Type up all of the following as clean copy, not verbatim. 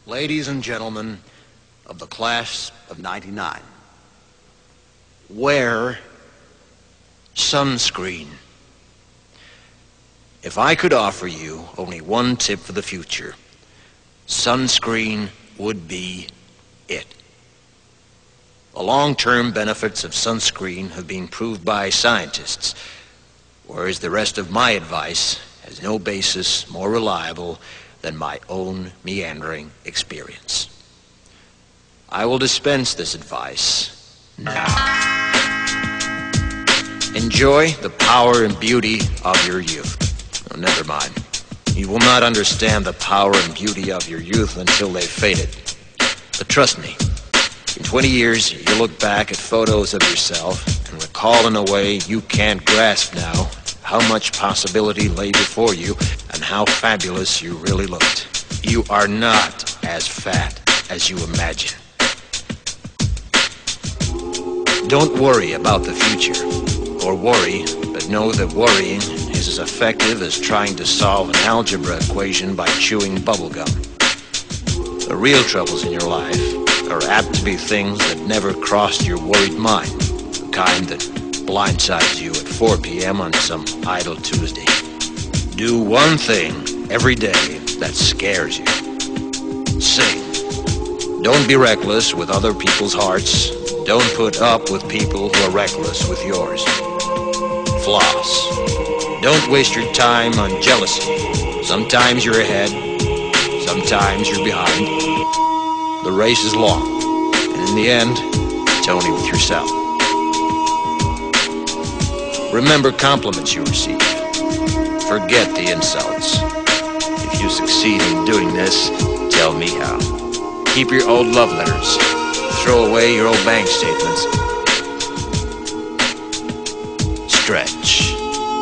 Ladies and gentlemen of the class of '99, wear sunscreen. If I could offer you only one tip for the future, sunscreen would be it. The long-term benefits of sunscreen have been proved by scientists, whereas the rest of my advice has no basis more reliable than my own meandering experience. I will dispense this advice now. Enjoy the power and beauty of your youth. Oh, never mind. You will not understand the power and beauty of your youth until they've faded. But trust me, in 20 years, you'll look back at photos of yourself and recall in a way you can't grasp now how much possibility lay before you and how fabulous you really looked. You are not as fat as you imagine. Don't worry about the future, or worry, but know that worrying is as effective as trying to solve an algebra equation by chewing bubblegum. The real troubles in your life are apt to be things that never crossed your worried mind, the kind that blindsides you at 4 p.m. on some idle Tuesday. Do one thing every day that scares you. Sing. Don't be reckless with other people's hearts. Don't put up with people who are reckless with yours. Floss. Don't waste your time on jealousy. Sometimes you're ahead, sometimes you're behind. The race is long, and in the end, it's only with yourself. Remember compliments you receive. Forget the insults. If you succeed in doing this, tell me how. Keep your old love letters. Throw away your old bank statements. Stretch.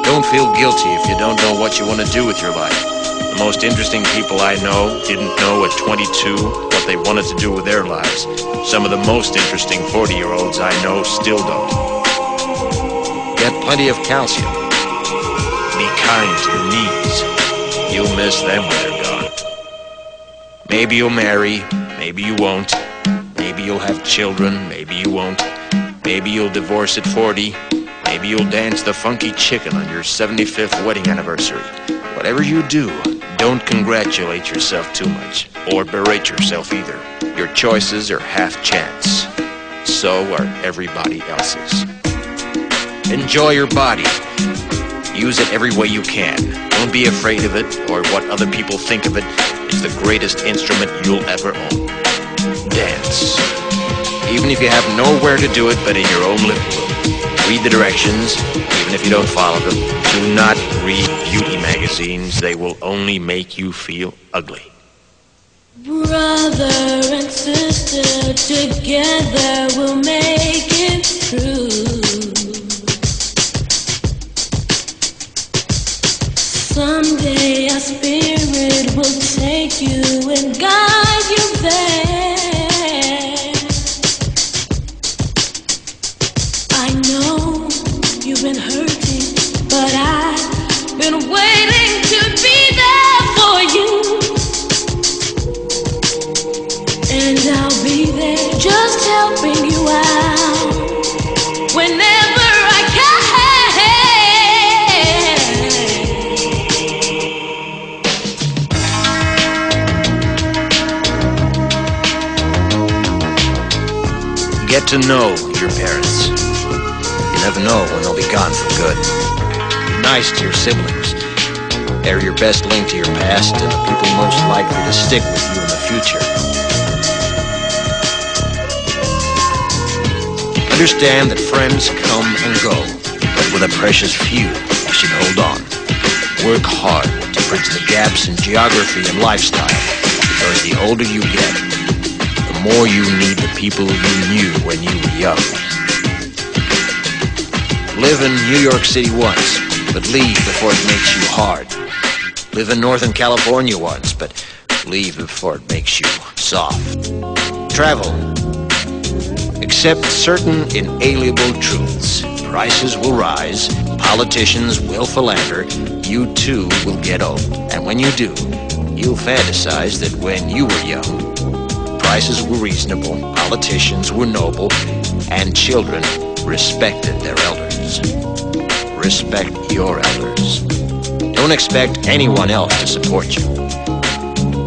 Don't feel guilty if you don't know what you want to do with your life. The most interesting people I know didn't know at 22 what they wanted to do with their lives. Some of the most interesting 40-year-olds I know still don't. Get plenty of calcium. Be kind to your knees. You'll miss them when they're gone. Maybe you'll marry, maybe you won't. Maybe you'll have children, maybe you won't. Maybe you'll divorce at 40. Maybe you'll dance the funky chicken on your 75th wedding anniversary. Whatever you do, don't congratulate yourself too much, or berate yourself either. Your choices are half chance. So are everybody else's. Enjoy your body. Use it every way you can. Don't be afraid of it or what other people think of it. It's the greatest instrument you'll ever own. Dance. Even if you have nowhere to do it but in your own living room. Read the directions, even if you don't follow them. Do not read beauty magazines. They will only make you feel ugly. Brother and sister, together we'll make it through. Someday our spirit will take you and guide you there. I know you've been hurting, but I've been waiting to be there for you. And I'll be there just helping you out whenever I can. Get to know your parents. You never know when they'll be gone for good. Be nice to your siblings. They're your best link to your past and the people most likely to stick with you in the future. Understand that friends come and go, but with a precious few, you should hold on. Work hard to bridge the gaps in geography and lifestyle, because the older you get, the more you need the people you knew when you were young. Live in New York City once, but leave before it makes you hard. Live in Northern California once, but leave before it makes you soft. Travel. Accept certain inalienable truths. Prices will rise, politicians will philander, you too will get old. And when you do, you'll fantasize that when you were young, prices were reasonable, politicians were noble, and children respected their elders. Respect your elders. Don't expect anyone else to support you.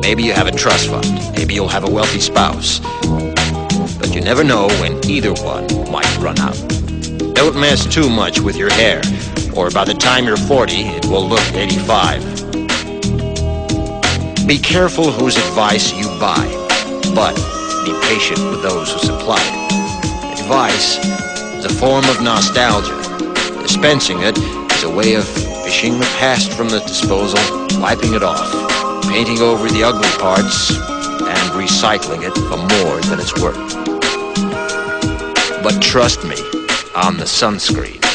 Maybe you have a trust fund, maybe you'll have a wealthy spouse, but you never know when either one might run out. Don't mess too much with your hair, or by the time you're 40, it will look 85. Be careful whose advice you buy, but be patient with those who supply it. Advice is a form of nostalgia. Dispensing it is a way of fishing the past from the disposal, wiping it off, painting over the ugly parts, and recycling it for more than it's worth. But trust me on the sunscreen.